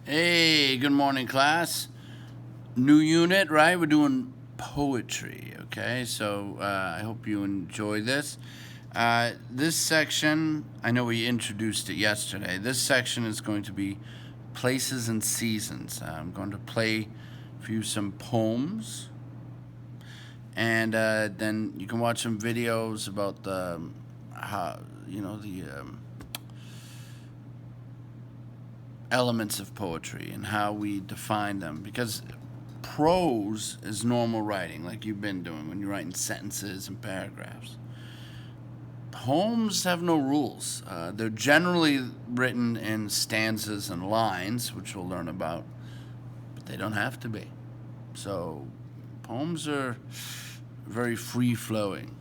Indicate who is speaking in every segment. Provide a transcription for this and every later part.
Speaker 1: Hey, good morning, class. New unit, right? We're doing poetry, okay? So I hope you enjoy this. This section, I know we introduced it yesterday. This section is going to be places and seasons. I'm going to play for you some poems, and then you can watch some videos about the how the elements of poetry and how we define them, because prose is normal writing like you've been doing when you're writing sentences and paragraphs. Poems have no rules. They're generally written in stanzas and lines, which we'll learn about, but they don't have to be. So poems are very free flowing.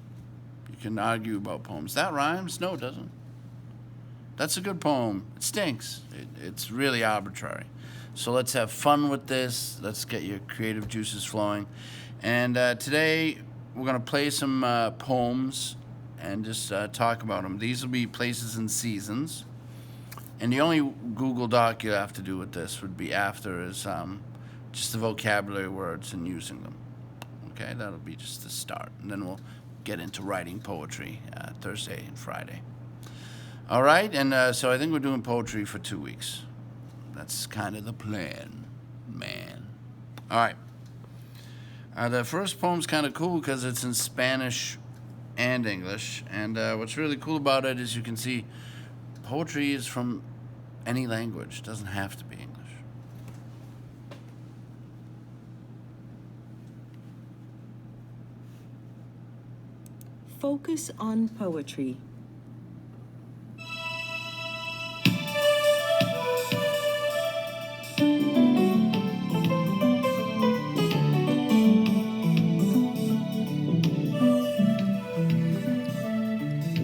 Speaker 1: You can argue about poems. That rhymes? No, it doesn't. That's a good poem. It stinks. It's really arbitrary. So let's have fun with this. Let's get your creative juices flowing. And today we're going to play some poems and just talk about them. These will be places and seasons. And the only Google Doc you have to do with this would be after is just the vocabulary words and using them. Okay, that'll be just the start. And then we'll get into writing poetry Thursday and Friday. All right, and so I think we're doing poetry for 2 weeks. That's kind of the plan, man. All right. The first poem's kind of cool because it's in Spanish and English. And what's really cool about it is you can see poetry is from any language. It doesn't have to be English.
Speaker 2: Focus on poetry.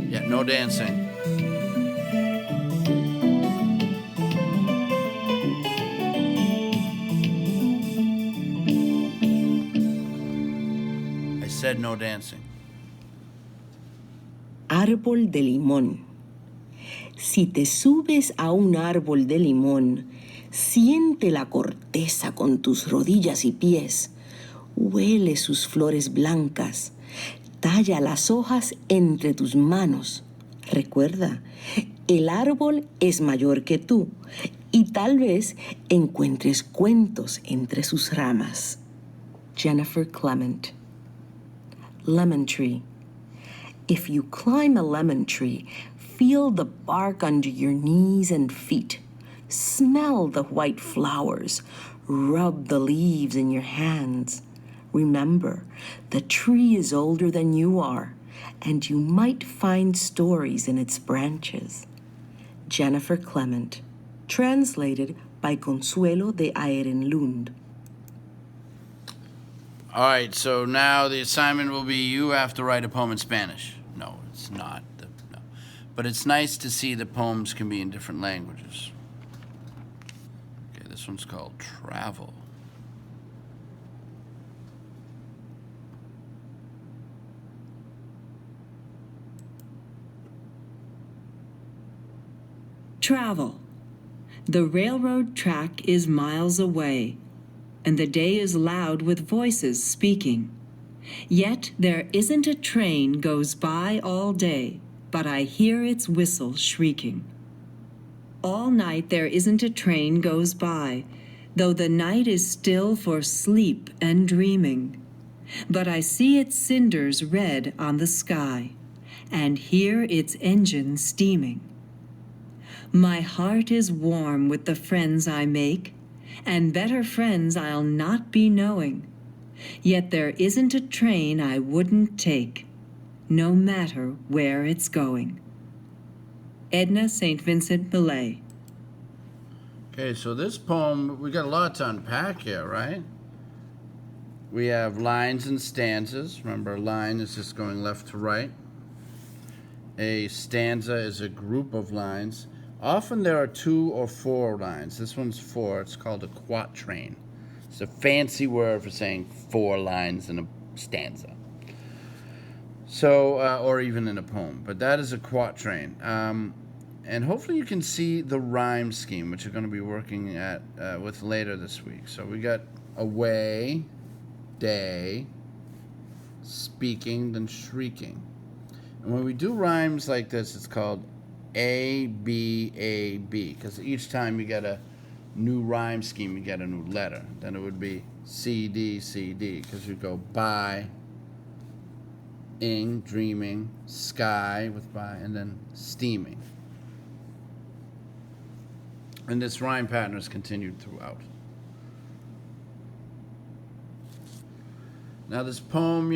Speaker 1: Yeah, no dancing. I said no dancing.
Speaker 2: Árbol de limón. Si te subes a un árbol de limón, siente la corteza con tus rodillas y pies, huele sus flores blancas, talla las hojas entre tus manos. Recuerda, el árbol es mayor que tú y tal vez encuentres cuentos entre sus ramas. Jennifer Clement. Lemon tree. If you climb a lemon tree, feel the bark under your knees and feet. Smell the white flowers. Rub the leaves in your hands. Remember, the tree is older than you are, and you might find stories in its branches. Jennifer Clement. Translated by Consuelo de Aerenlund.
Speaker 1: All right, so now the assignment will be you have to write a poem in Spanish. No, it's not. No. But it's nice to see that poems can be in different languages. Okay, this one's called Travel.
Speaker 3: Travel. The railroad track is miles away, and the day is loud with voices speaking. Yet there isn't a train goes by all day, but I hear its whistle shrieking. All night there isn't a train goes by, though the night is still for sleep and dreaming. But I see its cinders red on the sky, and hear its engine steaming. My heart is warm with the friends I make, and better friends I'll not be knowing. Yet there isn't a train I wouldn't take, no matter where it's going. Edna St. Vincent Millay.
Speaker 1: Okay, so this poem, we got a lot to unpack here, right? We have lines and stanzas. Remember, a line is just going left to right. A stanza is a group of lines. Often there are 2 or 4 lines. This one's 4. It's called a quatrain. It's a fancy word for saying 4 lines in a stanza. So, or even in a poem. But that is a quatrain. And hopefully you can see the rhyme scheme, which you're going to be working at with later this week. So we got away, day, speaking, then shrieking. And when we do rhymes like this, it's called A, B, A, B. Because each time you get a new rhyme scheme, you get a new letter. Then it would be C, D, C, D. Because you go by, ing, dreaming, sky with by, and then steaming. And this rhyme pattern is continued throughout. Now this poem,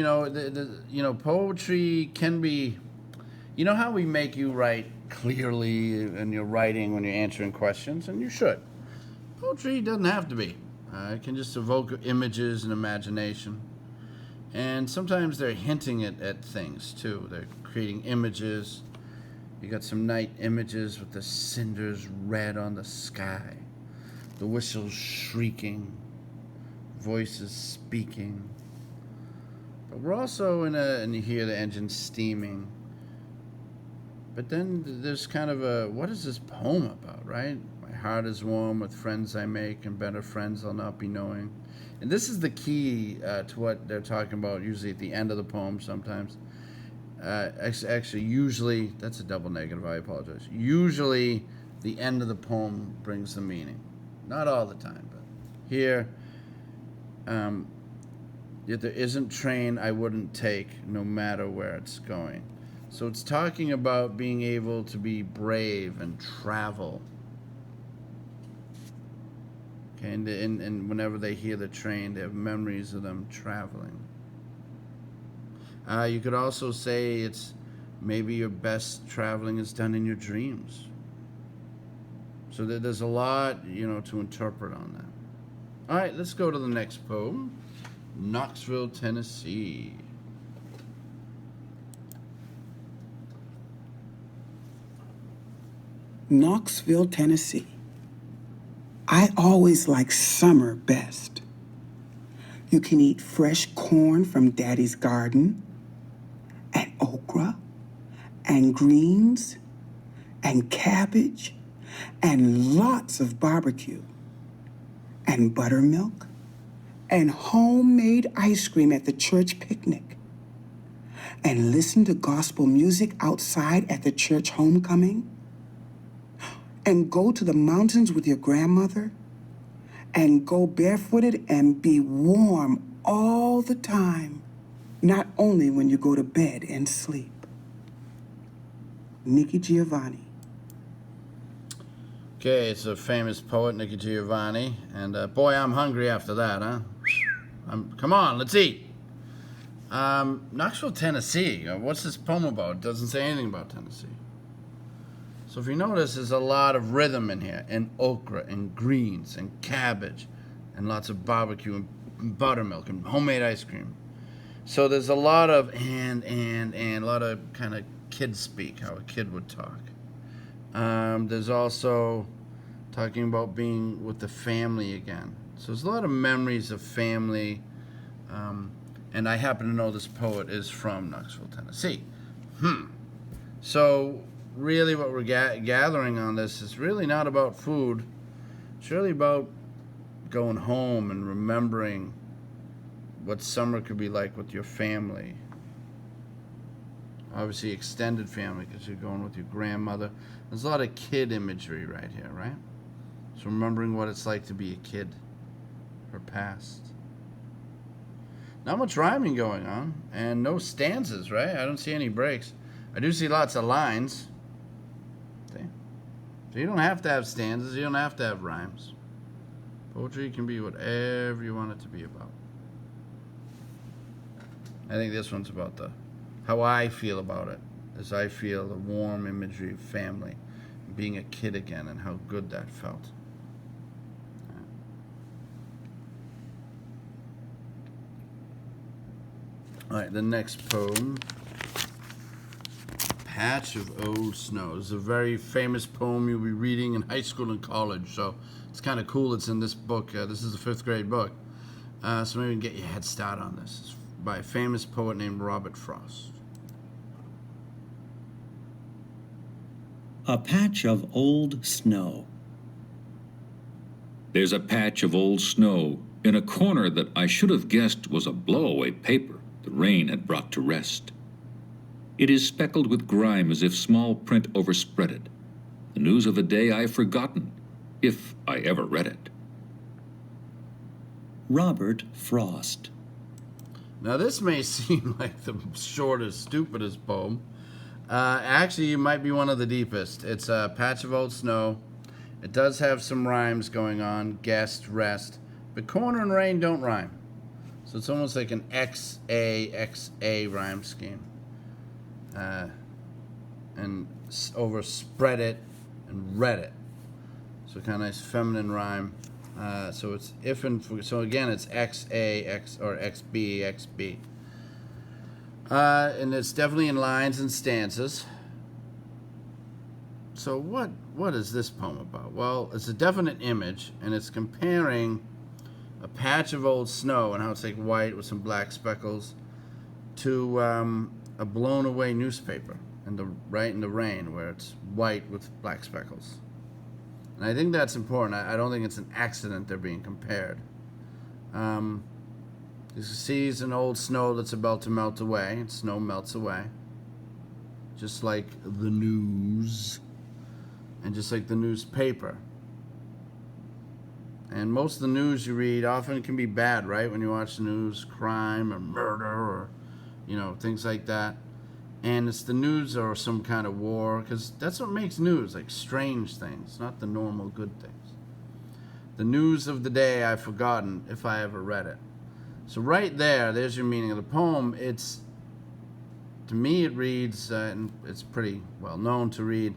Speaker 1: poetry can be, you know how we make you write clearly in your writing when you're answering questions, and you should. Poetry doesn't have to be. It can just evoke images and imagination. And sometimes they're hinting at things too. They're creating images. You got some night images with the cinders red on the sky, the whistles shrieking, voices speaking. But we're also and you hear the engine steaming. But then there's kind of what is this poem about, right? My heart is warm with friends I make, and better friends I'll not be knowing. And this is the key to what they're talking about, usually at the end of the poem sometimes. Actually, usually, that's a double negative, I apologize. Usually, the end of the poem brings the meaning. Not all the time, but here, yet there isn't train I wouldn't take, no matter where it's going. So it's talking about being able to be brave and travel. Okay, and whenever they hear the train, they have memories of them traveling. You could also say it's maybe your best traveling is done in your dreams. So there's a lot, to interpret on that. All right, let's go to the next poem, Knoxville, Tennessee.
Speaker 4: Knoxville, Tennessee. I always like summer best. You can eat fresh corn from Daddy's garden, and okra, and greens, and cabbage, and lots of barbecue, and buttermilk, and homemade ice cream at the church picnic, and listen to gospel music outside at the church homecoming, and go to the mountains with your grandmother, and go barefooted and be warm all the time, not only when you go to bed and sleep. Nikki Giovanni.
Speaker 1: Okay, it's a famous poet, Nikki Giovanni. And boy, I'm hungry after that, huh? Come on, let's eat. Knoxville, Tennessee. What's this poem about? It doesn't say anything about Tennessee. So if you notice, there's a lot of rhythm in here, and okra, and greens, and cabbage, and lots of barbecue, and buttermilk, and homemade ice cream. So there's a lot of and a lot of kind of kid speak, how a kid would talk. There's also talking about being with the family again. So there's a lot of memories of family. And I happen to know this poet is from Knoxville, Tennessee. So really what we're gathering on this is really not about food. It's really about going home and remembering what summer could be like with your family. Obviously extended family because you're going with your grandmother. There's a lot of kid imagery right here, right? So remembering what it's like to be a kid, her past. Not much rhyming going on, and no stanzas, right? I don't see any breaks. I do see lots of lines. See? So you don't have to have stanzas, you don't have to have rhymes. Poetry can be whatever you want it to be about. I think this one's about how I feel about it, as I feel the warm imagery of family, being a kid again, and how good that felt. All right, the next poem, Patch of Old Snow. This is a very famous poem you'll be reading in high school and college, so it's kind of cool it's in this book. This is a 5th grade book, so maybe you can get your head start on this. It's by a famous poet named Robert Frost.
Speaker 5: A patch of old snow.
Speaker 6: There's a patch of old snow in a corner that I should have guessed was a blow-away paper the rain had brought to rest. It is speckled with grime as if small print overspread it. The news of the day I've forgotten, if I ever read it.
Speaker 5: Robert Frost.
Speaker 1: Now, this may seem like the shortest, stupidest poem. Actually, it might be one of the deepest. It's a patch of old snow. It does have some rhymes going on, guest, rest, but corner and rain don't rhyme. So it's almost like an XA rhyme scheme. And overspread it and read it. So kind of nice feminine rhyme. So it's if and so again it's XA, X or XB, XB. And it's definitely in lines and stanzas. So what is this poem about? Well, it's a definite image, and it's comparing a patch of old snow and how it's like white with some black speckles to a blown away newspaper in the rain where it's white with black speckles. And I think that's important. I don't think it's an accident they're being compared. You see an old snow that's about to melt away, and snow melts away. Just like the news, and just like the newspaper. And most of the news you read often can be bad, right? When you watch the news, crime or murder or, things like that. And it's the news or some kind of war, because that's what makes news, like strange things, not the normal good things. The news of the day I've forgotten if I ever read it. So right there's your meaning of the poem. To me it reads, and it's pretty well known to read,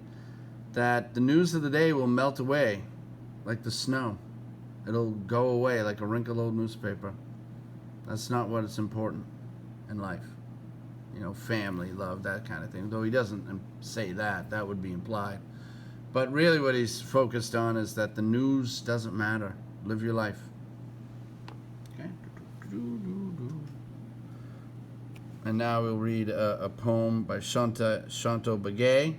Speaker 1: that the news of the day will melt away like the snow. It'll go away like a wrinkled old newspaper. That's not what is important in life. Family, love, that kind of thing. Though he doesn't say that. That would be implied. But really what he's focused on is that the news doesn't matter. Live your life. Okay. And now we'll read a poem by Shanto Begay,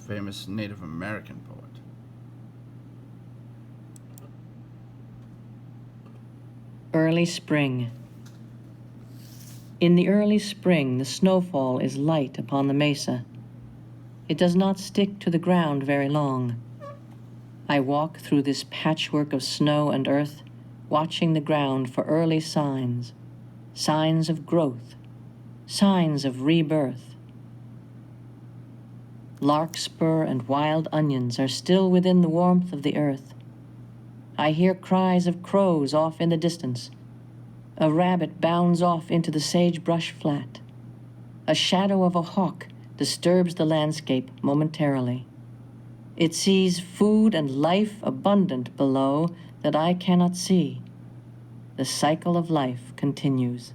Speaker 1: famous Native American poet.
Speaker 7: Early Spring. In the early spring, the snowfall is light upon the mesa. It does not stick to the ground very long. I walk through this patchwork of snow and earth, watching the ground for early signs of growth, signs of rebirth. Larkspur and wild onions are still within the warmth of the earth. I hear cries of crows off in the distance. A rabbit bounds off into the sagebrush flat. A shadow of a hawk disturbs the landscape momentarily. It sees food and life abundant below that I cannot see. The cycle of life continues.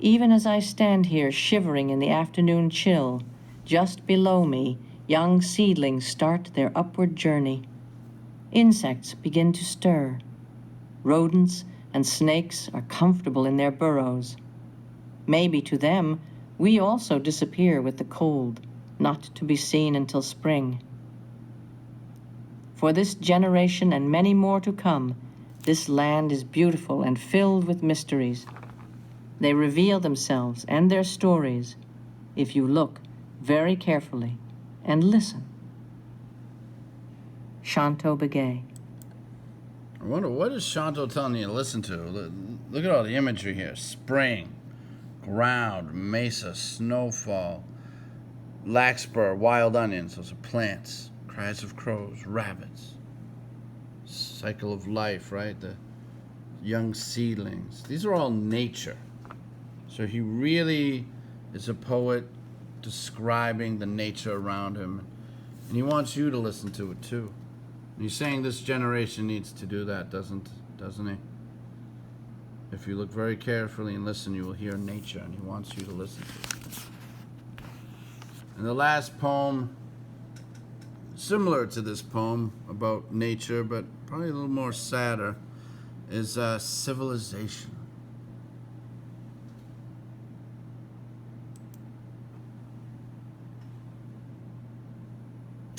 Speaker 7: Even as I stand here shivering in the afternoon chill, just below me, young seedlings start their upward journey. Insects begin to stir. Rodents and snakes are comfortable in their burrows. Maybe to them, we also disappear with the cold, not to be seen until spring. For this generation and many more to come, this land is beautiful and filled with mysteries. They reveal themselves and their stories if you look very carefully and listen. Shanto Begay.
Speaker 1: I wonder, what is Shanto telling you to listen to? Look at all the imagery here. Spring, ground, mesa, snowfall, larkspur, wild onions, those are plants, cries of crows, rabbits, cycle of life, right? The young seedlings. These are all nature. So he really is a poet describing the nature around him. And he wants you to listen to it too. And he's saying this generation needs to do that, doesn't he? If you look very carefully and listen, you will hear nature, and he wants you to listen to it. And the last poem, similar to this poem about nature, but probably a little more sadder, is Civilization.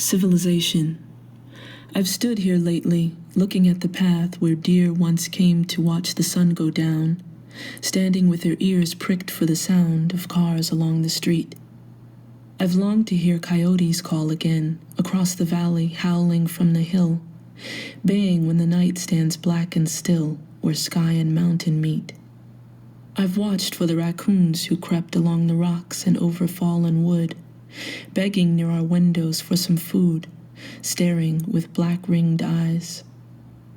Speaker 8: Civilization. I've stood here lately, looking at the path where deer once came to watch the sun go down, standing with their ears pricked for the sound of cars along the street. I've longed to hear coyotes call again, across the valley, howling from the hill, baying when the night stands black and still, where sky and mountain meet. I've watched for the raccoons who crept along the rocks and over fallen wood, begging near our windows for some food, staring with black-ringed eyes.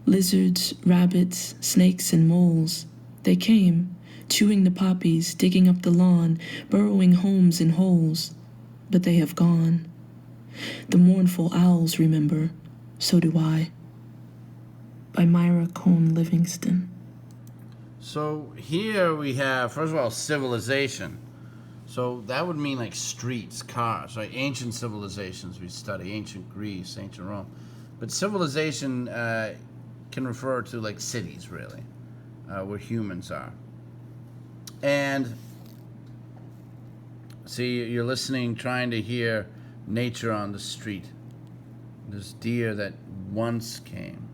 Speaker 8: Lizards, rabbits, snakes, and moles, they came, chewing the poppies, digging up the lawn, burrowing homes in holes, but they have gone. The mournful owls remember, so do I. By Myra Cone Livingston.
Speaker 1: So here we have, first of all, civilization. So that would mean like streets, cars, right? Ancient civilizations we study, ancient Greece, ancient Rome. But civilization can refer to like cities, really, where humans are. And see, you're listening, trying to hear nature on the street. This deer that once came.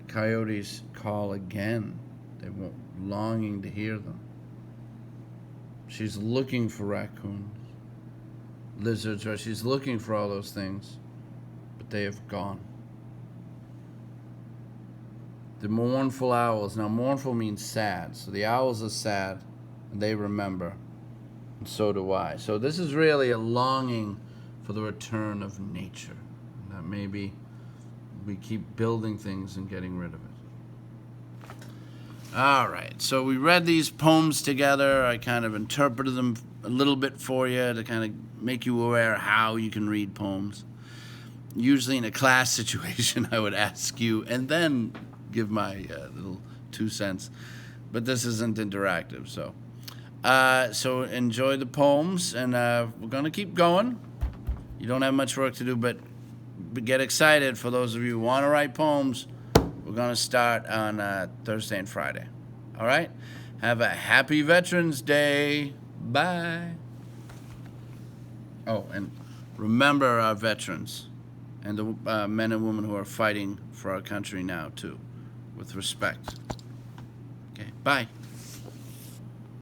Speaker 1: Coyotes call again. They were longing to hear them. She's looking for raccoons, lizards, right? She's looking for all those things, but they have gone. The mournful owls. Now, mournful means sad. So the owls are sad, and they remember, and so do I. So this is really a longing for the return of nature. That maybe we keep building things and getting rid of it. All right, so we read these poems together. I kind of interpreted them a little bit for you to kind of make you aware how you can read poems. Usually in a class situation, I would ask you and then give my little 2 cents. But this isn't interactive, so. So enjoy the poems, and we're going to keep going. You don't have much work to do, but get excited for those of you who want to write poems. We're going to start on Thursday and Friday. All right? Have a happy Veterans Day. Bye. Oh, and remember our veterans and the men and women who are fighting for our country now, too, with respect. Okay, bye.